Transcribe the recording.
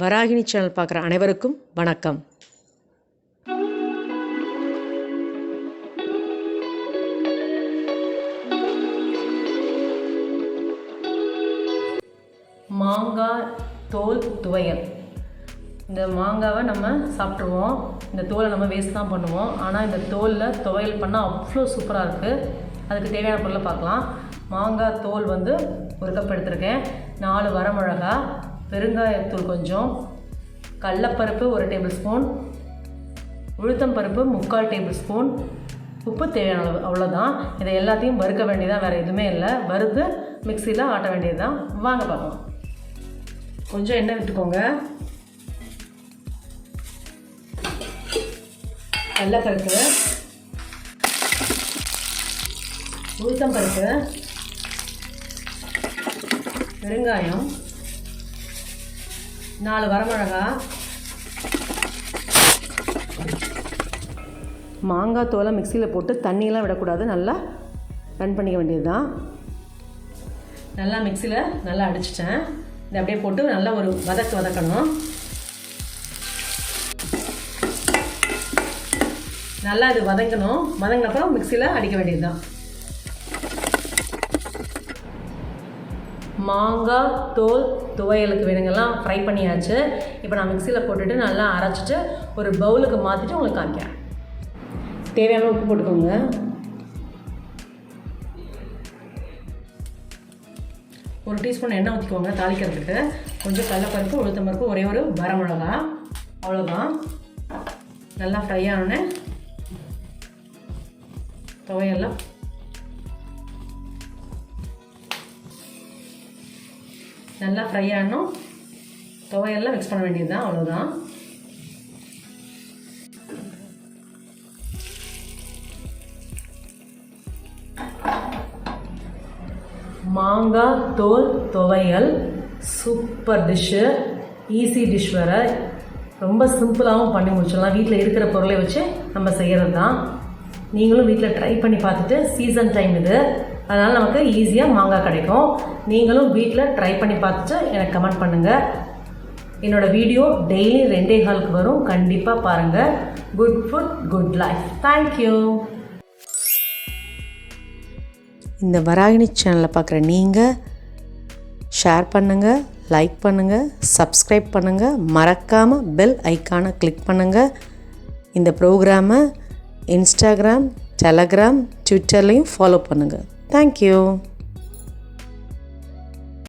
Varahini channel பார்க்குற அனைவருக்கும் வணக்கம். மாங்காய் தோல் துவையல். இந்த மாங்காவை நம்ம சாப்பிட்ருவோம், இந்த தோலை நம்ம வேஸ்ட் தான் பண்ணுவோம். ஆனால் இந்த தோலில் துவையல் பண்ணால் அவ்வளோ சூப்பராக இருக்குது. அதுக்கு தேவையான பொருளை பார்க்கலாம். மாங்காய் தோல் வந்து ஒரு கப் எடுத்திருக்கேன், 4 வரமிளகா, பெருங்காயத்தூள் கொஞ்சம், கடலப்பருப்பு 1 டேபிள் ஸ்பூன், உளுத்தம் பருப்பு 3/4 டேபிள் ஸ்பூன், உப்பு தேவையான அளவு, அவ்வளோதான். இதை எல்லாத்தையும் வறுக்க வேண்டியதான், வேறு எதுவுமே இல்லை. வறுத்து மிக்சியில் ஆட்ட வேண்டியது தான். வாங்க பார்க்கலாம். கொஞ்சம் எண்ணெய் விட்டுக்கோங்க. கடலப்பருப்பு, உளுத்தம் பருப்பு, பெருங்காயம், 4 வரமிளகா, மாங்காய் தோலை மிக்சியில் போட்டு தண்ணியெல்லாம் விடக்கூடாது, நல்லா ரன் பண்ணிக்க வேண்டியது தான். நல்லா மிக்சியில் நல்லா அடிச்சிட்டேன். இதை அப்படியே போட்டு நல்லா ஒரு வதக்கணும். நல்லா இது வதங்கினப்பறம் மிக்சியில் அடிக்க வேண்டியது தான். மாங்காய் தோல் துவையலுக்கு வேணுங்கெல்லாம் ஃப்ரை பண்ணியாச்சு. இப்போ நான் மிக்சியில் போட்டுட்டு நல்லா அரைச்சிட்டு ஒரு பவுலுக்கு மாற்றிட்டு உங்களுக்கு காமிக்கிறேன். தேவையான உப்பு போட்டுக்கோங்க. ஒரு டீஸ்பூன் எண்ணெய் ஊற்றிக்கோங்க தாளிக்கிறதுக்கு. கொஞ்சம் கடலப்பருப்பு, உளுத்தம் பருப்பு, ஒரே ஒரு வரமிளகா, அவ்வளோதான். நல்லா ஃப்ரை ஆனோடனே துவையெல்லாம் நல்லா ஃப்ரை ஆகணும். துவையெல்லாம் மிக்ஸ் பண்ண வேண்டியது தான், அவ்வளோதான். மாங்காய் தோல் துவையல் சூப்பர் டிஷ்ஷு, ஈஸி டிஷ் வேறு. ரொம்ப சிம்பிளாகவும் பண்ணி முடிச்சிடலாம். வீட்டில் இருக்கிற பொருளை வச்சு நம்ம செய்கிறது தான். நீங்களும் வீட்டில் ட்ரை பண்ணி பார்த்துட்டு, சீசன் டைம் இது, அதனால் நமக்கு ஈஸியாக மாங்காய் கிடைக்கும். நீங்களும் வீட்டில் ட்ரை பண்ணி பார்த்துட்டு எனக்கு கமெண்ட் பண்ணுங்கள். என்னோடய வீடியோ டெய்லி 2:15 வரும், கண்டிப்பாக பாருங்கள். Good food good life. Thank you. இந்த வராகினி சேனலை பார்க்குற நீங்கள் ஷேர் பண்ணுங்கள், லைக் பண்ணுங்கள், சப்ஸ்கிரைப் பண்ணுங்கள், மறக்காமல் பெல் ஐக்கானை கிளிக் பண்ணுங்கள். இந்த ப்ரோக்ராமை இன்ஸ்டாகிராம், டெலகிராம், ட்விட்டர்லேயும் ஃபாலோ பண்ணுங்கள். தேங்க்யூ.